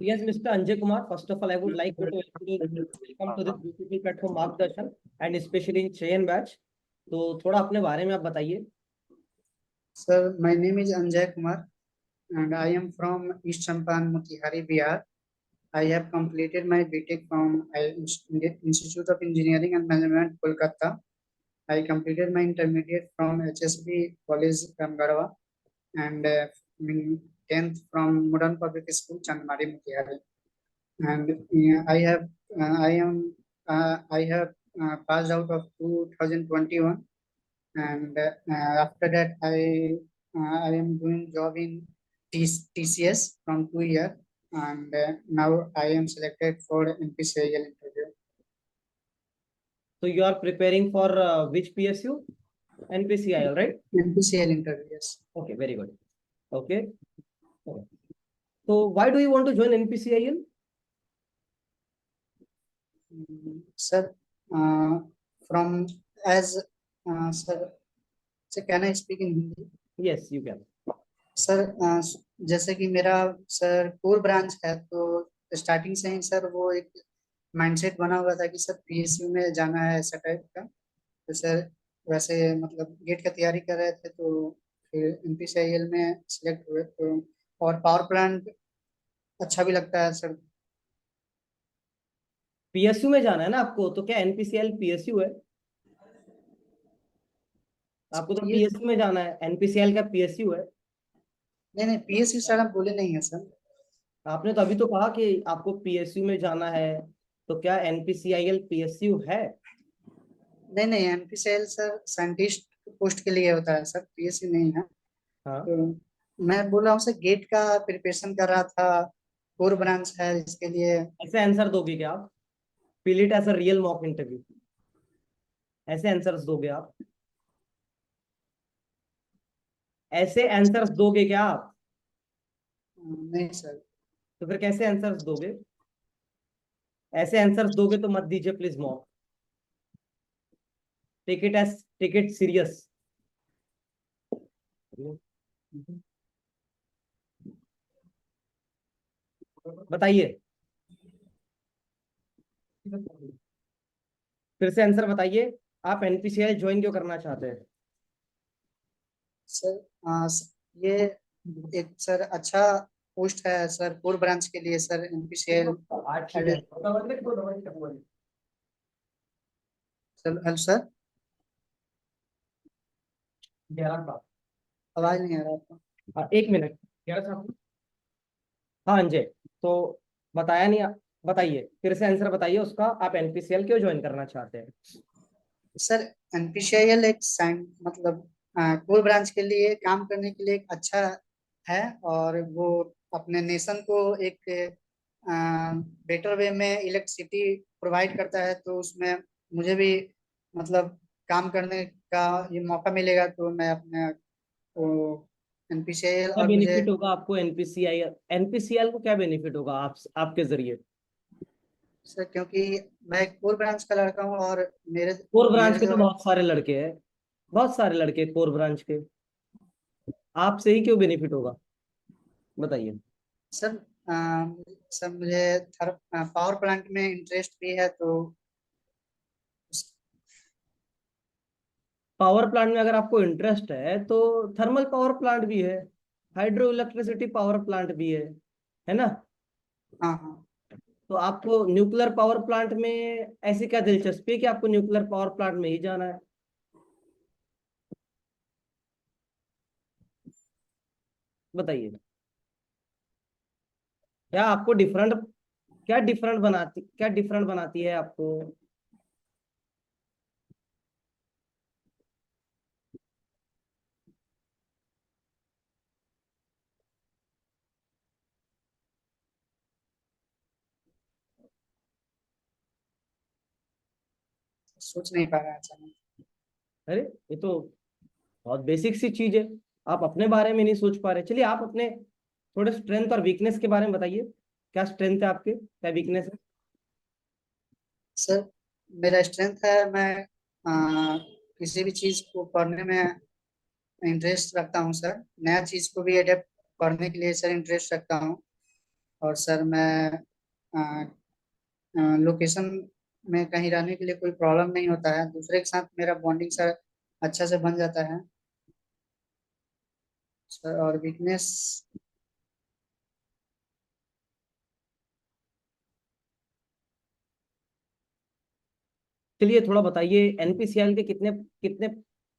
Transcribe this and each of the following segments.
Yes, Mr. Anjay Kumar. First of all, I would like to welcome to this beautiful platform मार्गदर्शन and especially in Chain batch. तो थोड़ा अपने बारे में आप बताइए. Sir, my name is Anjay Kumar and I am from East Champan, Motihari, Bihar. I have completed my BTech from Institute of Engineering and Management, Kolkata. I completed my intermediate from HSB College, Ramgarhwa, and 10th from Modern Public School, Chandmari, Motihari. And I have passed out of 2021, and after that I am doing job in TCS from 2 years, and now I am selected for NPCIL interview. So you are preparing for which PSU? NPCIL, right? NPCIL interview, yes. Okay, very good. Okay. So why do you want to join NPCIL? Sir, from as sir, can I speak in Hindi? Yes, you can. Sir जैसे कि मेरा sir core branch है, तो starting से ही sir वो एक mindset बना हुआ था कि सर पीएसयू में जाना है, ऐसा टाइप का। तो सर वैसे मतलब गेट का तैयारी कर रहे थे, तो फिर एमपीसीआईएल में सिलेक्ट हुए। तो और पावर प्लांट अच्छा भी लगता है सर। पीएसयू में जाना है ना आपको, तो क्या एनपीसीएल पीएसयू है? आपको तो पीएसयू में जाना है, एनपीसीएल का पीएसयू है? नहीं नहीं, पीएसयू सर आप बोले नहीं है सर। आपने तो अभी तो कहा कि आपको पीएसयू में जाना है, तो क्या एनपीसीआईएल पीएसयू है? नहीं नहीं, एमपीसीआईएल सर साइंटिस्ट पोस्ट के लिए होता है सर, पीएसयू नहीं है। हाँ, तो मैं बोल रहा हूँ सर, गेट का प्रिपरेशन कर रहा था, कोर ब्रांच है इसके लिए। ऐसे आंसर दोगे क्या आप? Feel it as a real mock interview, ऐसे आंसर्स दोगे आप? ऐसे आंसर्स दोगे क्या आप? नहीं सर। तो फिर कैसे आंसर्स दोगे? ऐसे आंसर्स दोगे तो मत दीजिए please mock. Take it serious. बताइए, फिर से आंसर बताइए। आप एनपीसीआई ज्वाइन क्यों करना चाहते हैं? सर ये एक सर अच्छा पोस्ट है सर, कोर ब्रांच के लिए sir, MPCL. Sir hello sir, आवाज नहीं आ रहा आपका। एक मिनट। हाँ अंजय, तो बताया नहीं बताइए, फिर से आंसर बताइए उसका। आप एनपीसीएल क्यों ज्वाइन करना चाहते हैं? सर एनपीसीआईएल एक मतलब कोर ब्रांच के लिए काम करने के लिए एक अच्छा है, और वो अपने नेशन को एक बेटर वे में इलेक्ट्रिसिटी प्रोवाइड करता है। तो उसमें मुझे भी मतलब काम करने का ये मौका मिलेगा, तो मैं अपने एनपीसीआईएल क्या और मुझे। बेनिफिट होगा आपको एनपीसीएल को क्या बेनिफिट होगा आपके जरिए? सर क्योंकि मैं कोर ब्रांच का लड़का हूँ, और मेरे कोर ब्रांच मेरे के जो तो बहुत सारे लड़के हैं, बहुत सारे लड़के कोर ब्रांच के। आपसे ही क्यों बेनिफिट होगा, बताइए? सर सर मुझे पावर प्लांट में इंटरेस्ट भी है, तो पावर प्लांट में अगर आपको इंटरेस्ट है तो थर्मल पावर प्लांट भी है, हाइड्रो इलेक्ट्रिसिटी पावर प्लांट भी है ना? हाँ हाँ। तो आपको न्यूक्लियर पावर प्लांट में ऐसी क्या दिलचस्पी है कि आपको न्यूक्लियर पावर प्लांट में ही जाना है? बताइए, क्या आपको डिफरेंट, क्या डिफरेंट बनाती है आपको? सोच नहीं पा रहा अचानक। अरे, ये तो बहुत बेसिक सी चीज है। आप अपने बारे में नहीं सोच पा रहे, चलिए आप अपने थोड़े स्ट्रेंथ और वीकनेस के बारे में बताइए। क्या स्ट्रेंथ है आपके, क्या वीकनेस है? सर मेरा स्ट्रेंथ है, मैं किसी भी चीज को पढ़ने में इंटरेस्ट रखता हूँ सर। नया चीज को भी अडेप्ट करने के लिए सर इंटरेस्ट रखता हूँ। और सर मैं लोकेशन में कहीं रहने के लिए कोई प्रॉब्लम नहीं होता है, दूसरे के साथ मेरा बॉन्डिंग सर अच्छा से बन जाता है सर। और वीकनेस चलिए थोड़ा बताइए, एनपीसीआईएल के कितने कितने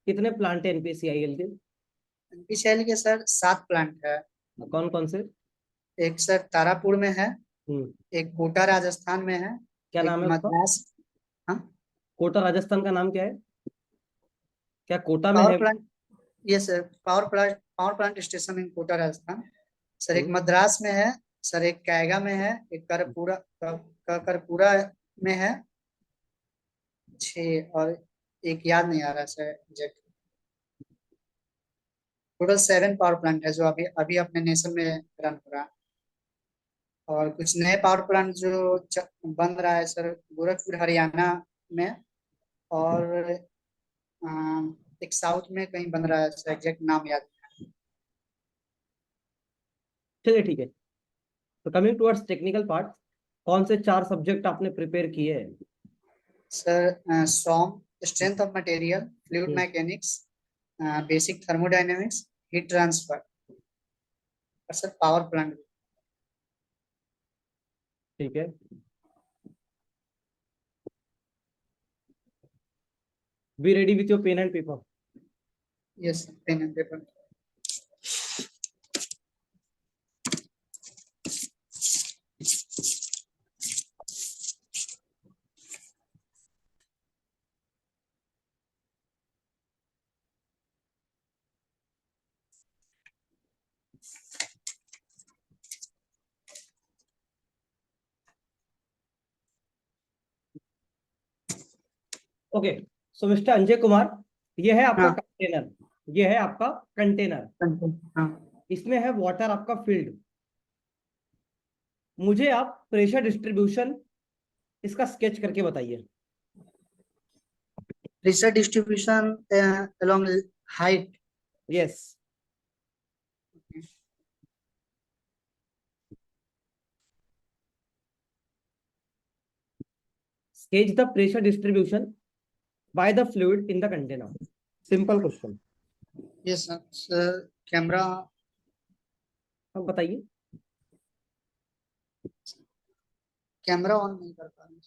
कितने प्लांट है एनपीसीआईएल के? एनपीसीएल के सर 7 प्लांट है। कौन कौन से? एक सर तारापुर में है, हम्म। एक कोटा राजस्थान में है, क्या एक नाम है उसका? मद्रास। हाँ, कोटा राजस्थान का नाम क्या है? क्या कोटा में पावर है? प्लांट। ये sir power plant station in Kota Rajasthan. Sir एक हम्म। मद्रास में है, सर एक कैगा में है, एक करपुरा में है, 6, और एक याद नहीं आ रहा sir exact. Total 7 power plant है जो अभी अभी अपने नेशन में रन हो रहा है। और कुछ नए पावर प्लांट जो बन रहा है सर गोरखपुर हरियाणा में, और एक साउथ में कहीं बन रहा है सर, एग्जैक्ट नाम याद नहीं। चलिए ठीक है। तो कमिंग टुवर्ड्स टेक्निकल पार्ट, कौन से 4 सब्जेक्ट आपने प्रिपेयर किए हैं? Sir some, strength of material, fluid hmm. Mechanics, basic thermodynamics, heat transfer, और सर पावर प्लांट। ठीक है। Be ready with your pen and paper. Yes, pen and paper. Okay. So mister Anjay Kumar, ये है आपका हाँ, कंटेनर। ये है आपका कंटेनर। हाँ इसमें है वाटर आपका फिल्ड। मुझे आप प्रेशर डिस्ट्रीब्यूशन इसका स्केच करके बताइए। Pressure distribution along height. Yes. Sketch the pressure distribution by the fluid in the container. Simple question. Yes sir. Camera अब बताइए। कैमरा ऑन नहीं कर पा रहे।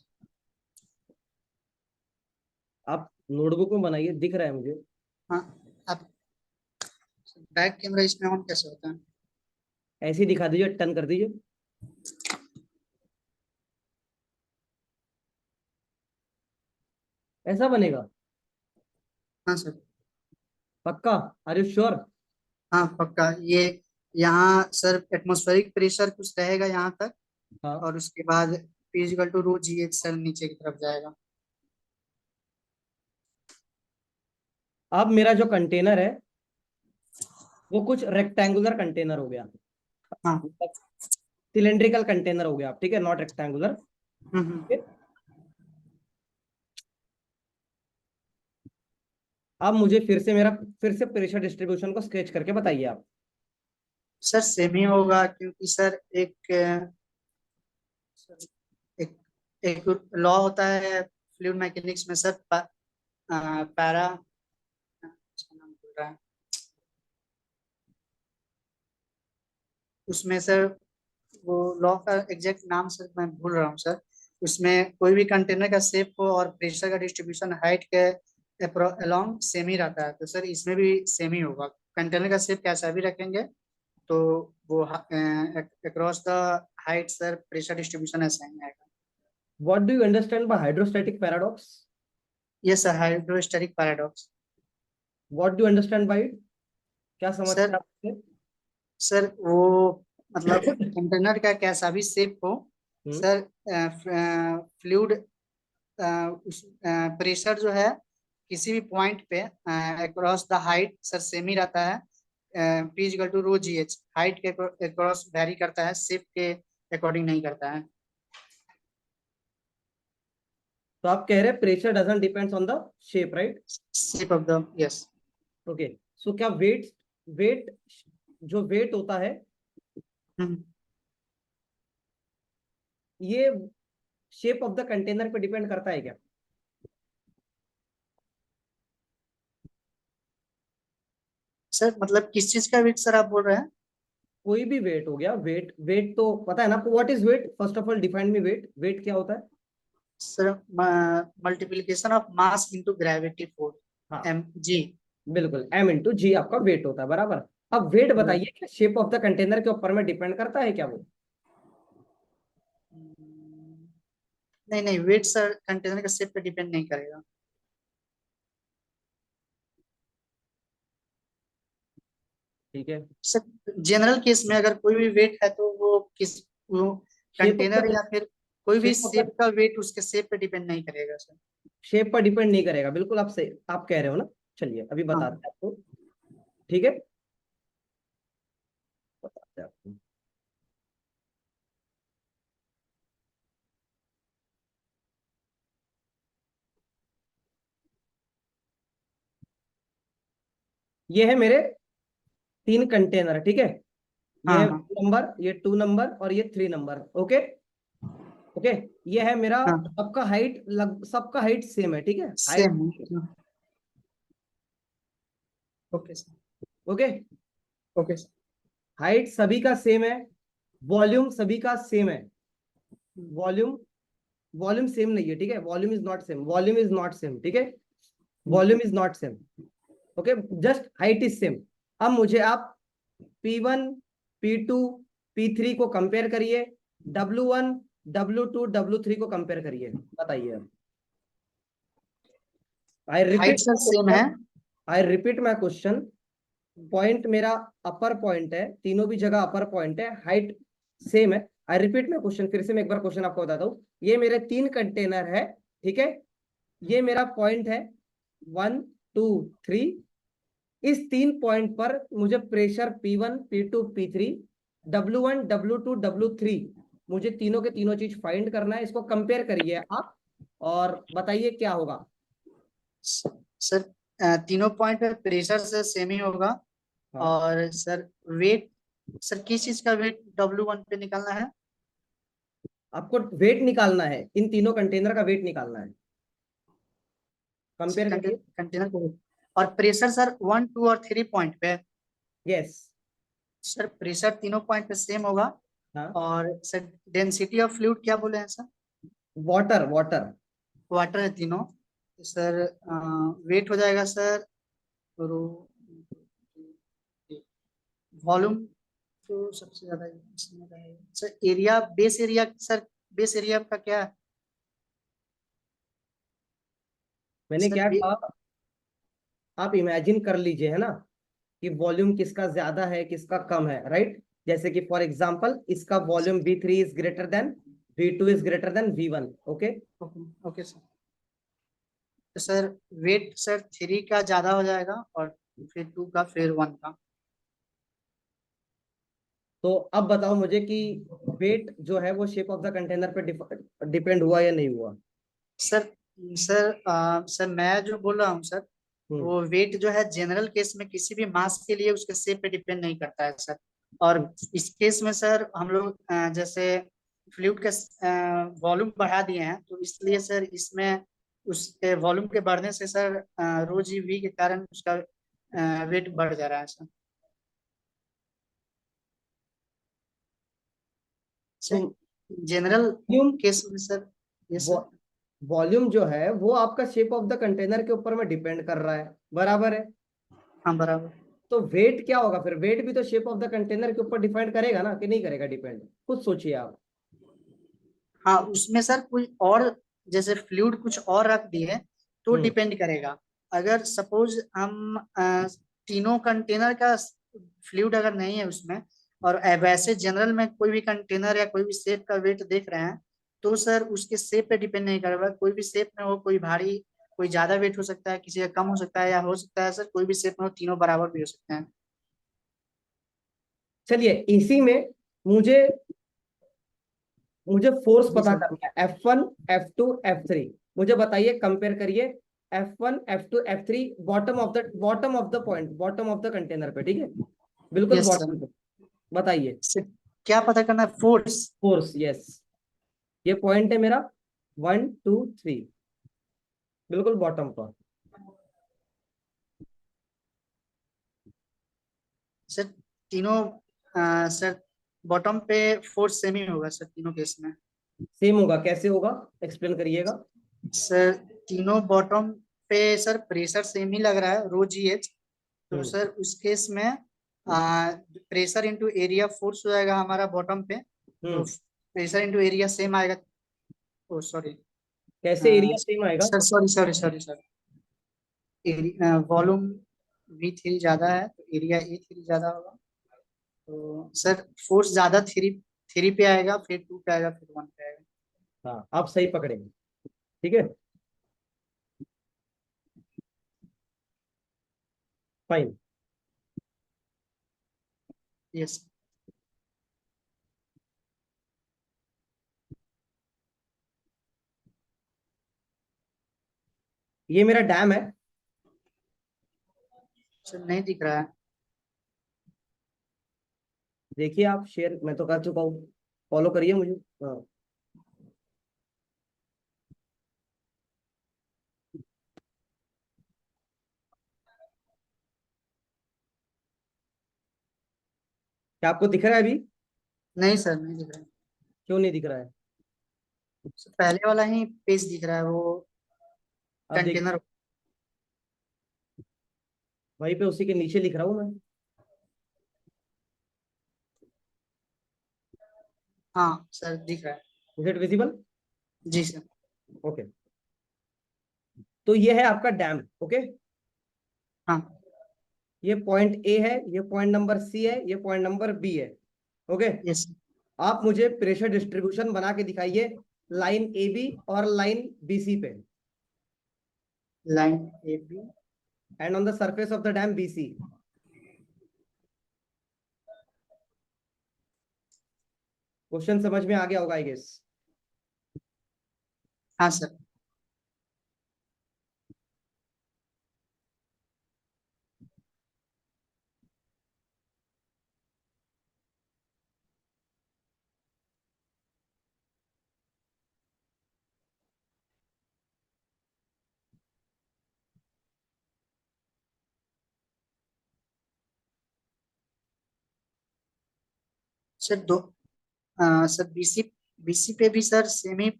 आप नोटबुक में बनाइए, दिख रहा है मुझे। हाँ, आप बैक कैमरा इसमें ऑन कैसे होता है? ऐसे ही दिखा दीजिए, टर्न कर दीजिए। ऐसा बनेगा? हाँ सर। पक्का? Are you sure? हाँ पक्का। ये यहाँ सर एटमॉस्फेरिक प्रेशर कुछ रहेगा यहाँ तक, हाँ। और उसके बाद P equal to rho ji h sir नीचे की तरफ जाएगा। अब मेरा जो कंटेनर है वो कुछ रेक्टेंगुलर कंटेनर हो गया, हाँ। सिलेंड्रिकल कंटेनर हो गया, ठीक है, नॉट रेक्टेंगुलर। हम्म। अब मुझे फिर से प्रेशर डिस्ट्रीब्यूशन को स्केच करके बताइए आप। सर सेम ही होगा, क्योंकि सर एक एक लॉ होता है फ्लूइड मैकेनिक्स में सर, पैरा, अच्छा नाम भूल रहा है उसमें सर, वो लॉ का एग्जैक्ट नाम सर मैं भूल रहा हूँ सर। उसमें कोई भी कंटेनर का शेप हो और प्रेशर का डिस्ट्रीब्यूशन हाइट के अलोंग सेम ही रहता है, तो सर इसमें भी सेम ही होगा। कंटेनर का शेप कैसा भी रखेंगे तो वो across the height sir pressure distribution ऐसा ही आएगा। What do you understand by hydrostatic paradox? ये sir hydrostatic paradox. What do you understand by it? क्या समझते सर हैं आप इससे? सर वो मतलब कंटेनर का कैसा भी शेप हो हम्म। सर, फ्लूइड उस प्रेशर जो है किसी भी पॉइंट पे across the height sir same ही रहता है। P equal to rho ji H, height के अक्रॉस वेरी करता है, शेप के अकॉर्डिंग नहीं करता है। तो आप कह रहे हैं pressure doesn't depends on the shape, right? Shape of the, yes. Okay. So क्या वेट वेट जो वेट होता है ये शेप ऑफ द कंटेनर पे डिपेंड करता है क्या? सर मतलब किस चीज का वेट सर आप बोल रहे हैं? कोई भी वेट हो गया, वेट वेट तो पता है ना आपको, what is weight? First of all define me weight, weight क्या होता है? Sir multiplication of mass into gravity force, हाँ, एम जी। बिल्कुल, एम इंटू जी आपका वेट होता है, बराबर। अब वेट बताइए कि शेप ऑफ द कंटेनर के ऊपर में डिपेंड करता है क्या वो? नहीं नहीं, वेट सर कंटेनर के शेप पे डिपेंड नहीं करेगा। ठीक है, सर जनरल केस में अगर कोई भी वेट है तो वो किस, वो शेप ऑफ कंटेनर द या फिर कोई भी शेप ऑफ द शेप का वेट उसके शेप पे डिपेंड नहीं करेगा सर। शेप पर डिपेंड नहीं करेगा, बिल्कुल आप सही आप कह रहे हो ना। चलिए अभी हाँ बताते हैं आपको। ठीक है, बताते हैं आपको। ये है मेरे 3 कंटेनर, ठीक है। ये हाँ है हाँ 1 नंबर, ये 2 नंबर और ये 3 नंबर। Okay, okay. ये है मेरा, हाँ, सबका हाइट सेम है, ठीक है, हाइट। सेम है। Okay sir. Okay, okay sir. Height सभी का सेम है, वॉल्यूम सभी का सेम है। वॉल्यूम वॉल्यूम सेम नहीं है, ठीक है, volume is not same, volume is not same, ठीक है, volume is not same. Okay, just height is same. अब मुझे आप P1, P2, P3 को कंपेयर करिए, W1, W2, W3 को कंपेयर करिए, बताइए अब। आई हाइट रिपीट सर सेम है। I repeat my question. Point मेरा अपर पॉइंट है, तीनों भी जगह अपर पॉइंट है, हाइट सेम है। आई रिपीट माई क्वेश्चन, फिर से मैं एक बार क्वेश्चन आपको बताता हूँ। ये मेरे 3 कंटेनर है, ठीक है, ये मेरा पॉइंट है 1, 2, 3। इस 3 पॉइंट पर मुझे pressure P1, P2, P3, W1, W2, W3, मुझे तीनों के तीनों चीज फाइंड करना है। इसको कंपेयर करिए आप और बताइए क्या होगा। सर तीनों पॉइंट पे प्रेशर से सेम ही होगा। हाँ, और सर वेट, सर किस चीज का वेट W1 पे निकालना है? आपको वेट निकालना है, इन तीनों कंटेनर का वेट निकालना है, कंपेयर करिए। कंटेनर को weight। और प्रेशर सर 1, 2 और 3 पॉइंट पे। यस। सर प्रेशर तीनों पॉइंट पे सेम होगा। हाँ, और सर डेंसिटी ऑफ फ्लूइड क्या बोले हैं सर? Water water. वाटर है तीनों। तो सर वेट हो जाएगा सर, वॉल्यूम तो सबसे ज्यादा इसमें रहेगा। Sir area, base area sir, base area का क्या है? मैंने सर क्या कहा, आप इमेजिन कर लीजिए, है ना, कि वॉल्यूम किसका ज्यादा है किसका कम है, राइट। जैसे कि फॉर एग्जांपल इसका volume V3 is greater than, V2 is greater than V1। Okay, okay okay sir. तो सर वेट सर 3 का ज्यादा हो जाएगा और फिर 2 का फिर 1 का। तो अब बताओ मुझे कि वेट जो है वो शेप ऑफ द कंटेनर पे डिपेंड हुआ या नहीं हुआ? सर सर मैं जो बोल रहा हूँ सर, हम्म वो वेट जो है जनरल केस में किसी भी मास के लिए उसके शेप पे डिपेंड नहीं करता है सर। और हम्म। इस केस में सर हम लोग जैसे फ्लूइड का वॉल्यूम बढ़ा दिए हैं, तो इसलिए सर इसमें उसके वॉल्यूम के बढ़ने से सर रो जी वी के कारण उसका वेट बढ़ जा रहा है सर। तो सर जनरल वॉल्यूम केस में सर, ये सर। वॉल्यूम जो है वो आपका शेप ऑफ द कंटेनर के ऊपर में डिपेंड कर रहा है, बराबर है। हाँ बराबर। तो वेट क्या होगा फिर? वेट भी तो शेप ऑफ द कंटेनर के ऊपर डिपेंड करेगा ना, कि नहीं करेगा डिपेंड? कुछ सोचिए आप। हाँ उसमें सर कोई और, जैसे फ्लूइड कुछ और रख दिए तो हम्म डिपेंड करेगा। अगर सपोज हम तीनों कंटेनर का फ्लूइड अगर नहीं है उसमें, और वैसे जनरल में कोई भी कंटेनर या कोई भी शेप का वेट देख रहे हैं, तो सर उसके शेप पे डिपेंड नहीं करेगा। कोई भी शेप में हो, कोई भारी, कोई ज्यादा वेट हो सकता है, किसी का कम हो सकता है, या हो सकता है सर कोई भी शेप में हो, तीनों बराबर भी हो सकते हैं। चलिए इसी में मुझे मुझे फोर्स जी पता सर। करना है, F1, F2, F3। मुझे बताइए, कंपेयर करिए F1, F2, F3, bottom of the container पे, ठीक है, बिल्कुल यस सर। बॉटम पे। बताइए सर क्या पता करना है? फोर्स। Force, yes. ये पॉइंट है मेरा 1 2 3, बिल्कुल बॉटम पर। सर तीनों सर बॉटम पे फोर्स सेम ही होगा सर तीनों केस में। सेम होगा, कैसे होगा, एक्सप्लेन करिएगा। सर तीनों बॉटम पे सर प्रेशर सेम ही लग रहा है रो जी एच। तो हम्म सर उस केस में प्रेशर इंटू एरिया फोर्स हो जाएगा हमारा बॉटम पे। तो हम्म प्रेशर इंटू एरिया सेम आएगा। ओ सॉरी कैसे एरिया सेम आएगा? Sir sorry sorry sorry sir volume V3 ज्यादा है तो एरिया A3 ज्यादा होगा। तो सर फोर्स ज्यादा थ्री थ्री पे आएगा फिर टू पे आएगा फिर वन पे आएगा। हाँ, आप सही पकड़ेंगे। ठीक है, फाइन। यस। ये मेरा डैम है। सर नहीं दिख रहा है। देखिए आप, शेयर मैं तो कर चुका हूँ, फॉलो करिए मुझे। हाँ, क्या आपको दिख रहा है अभी? नहीं सर नहीं दिख रहा है। क्यों नहीं दिख रहा है? सर पहले वाला ही पेज दिख रहा है वो आप देखिए, कंटेनर। वहीं पे उसी के नीचे लिख रहा हूँ मैं। हाँ सर दिख रहा है। Is it visible? जी सर। ओके, तो ये है आपका डैम। ओके, हाँ ये पॉइंट ए है, ये पॉइंट नंबर सी है, ये पॉइंट नंबर बी है। Okay, yes. आप मुझे प्रेशर डिस्ट्रीब्यूशन बना के दिखाइए लाइन ए बी और लाइन बी सी पे, line A B. And on the surface of the dam B C. Question समझ में आ गया होगा आई गेस। हाँ सर। सर दो सर बीसी बीसी पे भी सर सेम ही।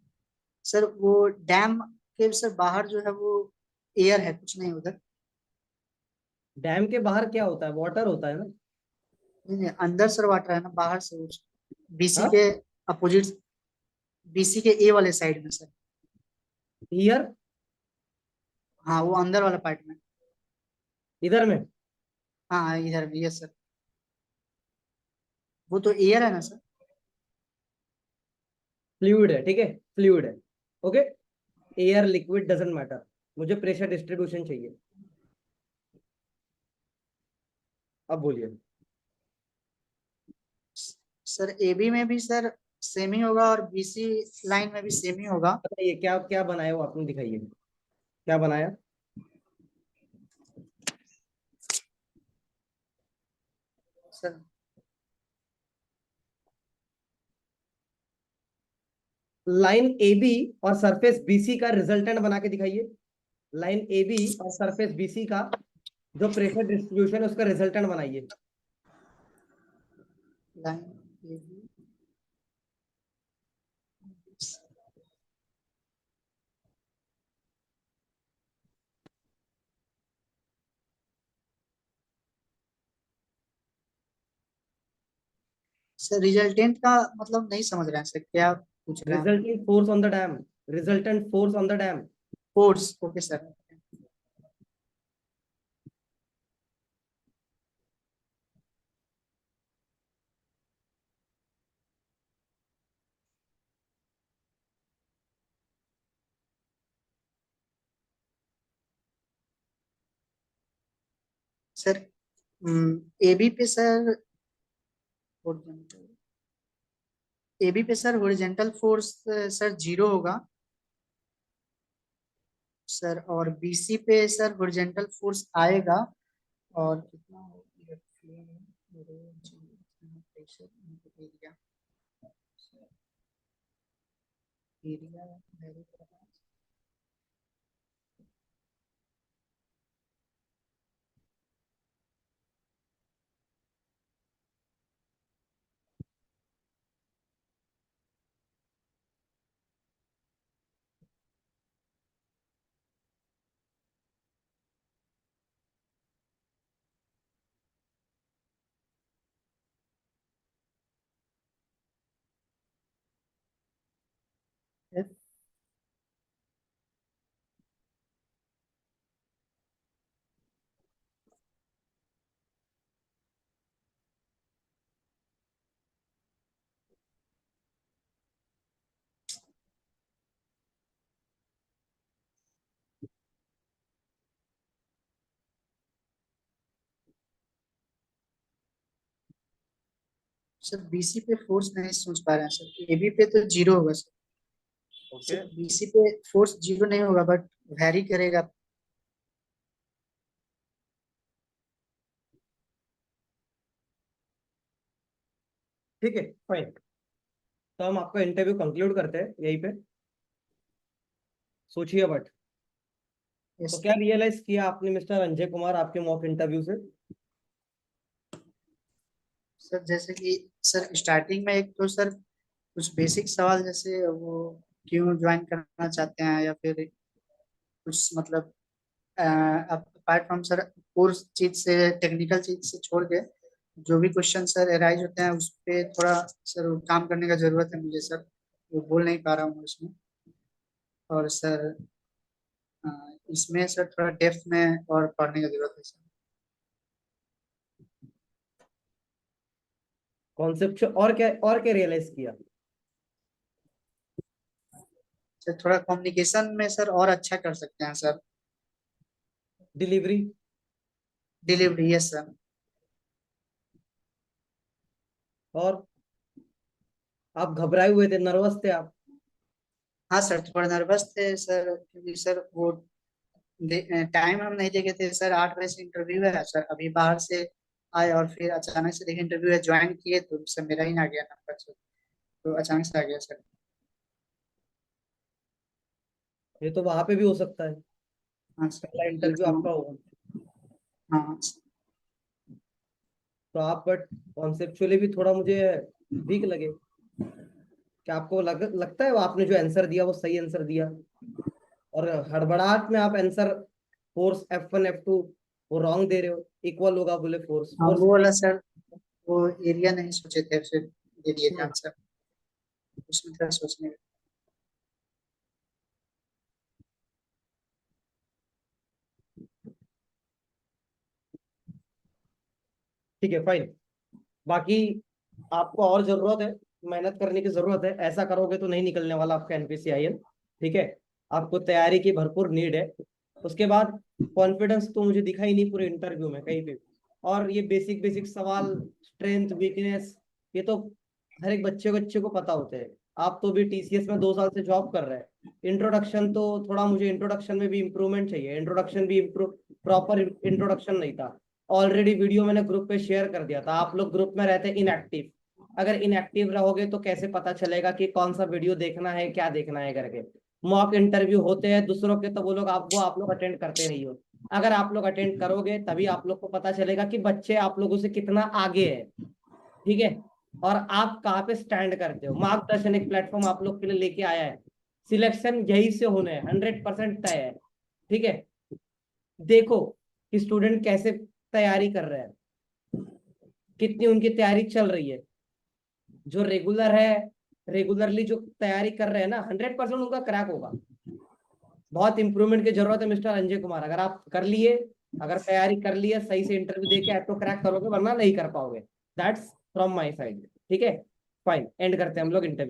सर वो डैम के सर बाहर जो है वो एयर है कुछ नहीं उधर। डैम के बाहर क्या होता है? वाटर होता है ना। नहीं नहीं अंदर सर वाटर है ना बाहर से वो बीसी हाँ, के अपोजिट बीसी के ए वाले साइड में सर। हियर, हाँ वो अंदर वाला पार्ट में। इधर में हाँ हाँ, इधर में यस सर। वो तो एयर है ना सर। फ्लूइड है, ठीक है, फ्लूइड है। Okay, air liquid doesn't matter, मुझे प्रेशर डिस्ट्रीब्यूशन चाहिए। अब बोलिए। सर एबी में भी सर सेम ही होगा और बीसी लाइन में भी सेम ही होगा। बताइए क्या क्या बनाया वो आपने, दिखाइए क्या बनाया। सर लाइन ए बी और सरफेस बीसी का रिजल्टेंट बना के दिखाइए। लाइन ए बी और सरफेस बीसी का जो प्रेशर डिस्ट्रीब्यूशन है उसका रिजल्टेंट बनाइए। Line AB. सर रिजल्टेंट का मतलब नहीं समझ रहे हैं सर क्या पूछ रहे हैं आप। Resulting force on the dam, resultant force on the dam. Force okay sir. Sir AB पे सर एबी पे sir horizontal force sir zero होगा सर। और बीसी पे सर हॉरिजॉन्टल फोर्स आएगा और कितना होगा प्रेशर एरिया। एरिया वेरी करना। सर बीसी पे फोर्स नहीं सोच पा रहे हैं सर, एबी पे तो जीरो होगा सर। ओके, सर बीसी पे फोर्स जीरो नहीं होगा बट वैरी करेगा। ठीक है, फाइन। तो हम आपका इंटरव्यू कंक्लूड करते हैं यहीं पे। सोचिए बट, तो यस क्या रियलाइज किया आपने मिस्टर अंजय कुमार आपके मॉक इंटरव्यू से? सर, जैसे कि सर स्टार्टिंग में एक तो सर कुछ बेसिक सवाल, जैसे वो क्यों ज्वाइन करना चाहते हैं, या फिर कुछ मतलब अपार्ट फ्रॉम सर कोर्स चीज से, टेक्निकल चीज से छोड़ के जो भी क्वेश्चन सर अराइज होते हैं उस पे थोड़ा सर काम करने का जरूरत है मुझे सर। वो बोल नहीं पा रहा हूँ उसमें। और सर अ, इसमें सर थोड़ा डेप्थ में और पढ़ने का जरूरत है सर। कॉन्सेप्ट और क्या रियलाइज किया? सर थोड़ा कम्युनिकेशन में सर और अच्छा कर सकते हैं sir. Delivery? Delivery, yes sir. और आप घबराए हुए थे, नर्वस थे आप? हाँ सर, थोड़ा नर्वस थे सर, क्योंकि सर वो टाइम हम नहीं देखे थे सर। 8 बजे से इंटरव्यू है सर, अभी बाहर से आए और फिर अचानक से देखे इंटरव्यू है, ज्वाइन किए तो सर मेरा ही ना गया नंबर सर। तो अचानक से आ गया सर। ये तो वहां पे भी हो सकता है, हाँ सर, पहला ये इंटरव्यू तो। आपका होगा। हाँ तो आप बट कॉन्सेप्चुअली भी थोड़ा मुझे वीक लगे। क्या आपको लगता है वो आपने जो आंसर दिया वो सही आंसर दिया, और हड़बड़ाहट में आप आंसर फोर्स F1 F2 वो रॉन्ग दे रहे हो? इक्वल होगा बोले फोर्स हाँ, फोर्स। वो वाला सर, वो एरिया नहीं सोचे थे, फिर दे दिए थे आंसर। उसमें थोड़ा सोचने का। ठीक है, फाइन। बाकी आपको और जरूरत है, मेहनत करने की जरूरत है। ऐसा करोगे तो नहीं निकलने वाला आपका NPCIL। ठीक है, आपको तैयारी की भरपूर नीड है। उसके बाद कॉन्फिडेंस तो मुझे दिखा ही नहीं पूरे इंटरव्यू में कहीं पे। और ये बेसिक बेसिक सवाल, स्ट्रेंथ वीकनेस, ये तो हर एक बच्चे बच्चे को पता होते हैं। आप तो भी TCS में 2 साल से जॉब कर रहे हैं। इंट्रोडक्शन तो थोड़ा, मुझे इंट्रोडक्शन में भी इम्प्रूवमेंट चाहिए। इंट्रोडक्शन भी प्रॉपर इंट्रोडक्शन नहीं था। ऑलरेडी वीडियो मैंने ग्रुप पे शेयर कर दिया था, आप लोग ग्रुप में रहते इनएक्टिव। अगर इनएक्टिव रहोगे तो कैसे पता चलेगा कि कौन सा वीडियो देखना है, क्या देखना है करके? मॉक इंटरव्यू होते हैं दूसरों के, तो वो लोग आप लोग अटेंड करते नहीं हो। अगर आप लोग अटेंड करोगे तभी आप लोग को पता चलेगा कि बच्चे आप लोगों से कितना आगे है। ठीक है, और आप कहाँ पे स्टैंड करते हो। मार्गदर्शन एक प्लेटफॉर्म आप लोग के लिए लेके आया है। सिलेक्शन यही से होने है, 100% तय है। ठीक है, देखो कि स्टूडेंट कैसे तैयारी कर रहे हैं, कितनी उनकी तैयारी चल रही है। जो रेगुलर है, रेगुलरली जो तैयारी कर रहे हैं ना, 100% उनका क्रैक होगा। बहुत इंप्रूवमेंट की जरूरत है मिस्टर अंजय कुमार। अगर आप कर लिए, अगर तैयारी कर लिए, सही से इंटरव्यू दे के तो क्रैक करोगे, वरना नहीं कर पाओगे। That's from my side. ठीक है, फाइन, एंड करते हैं हम लोग इंटरव्यू।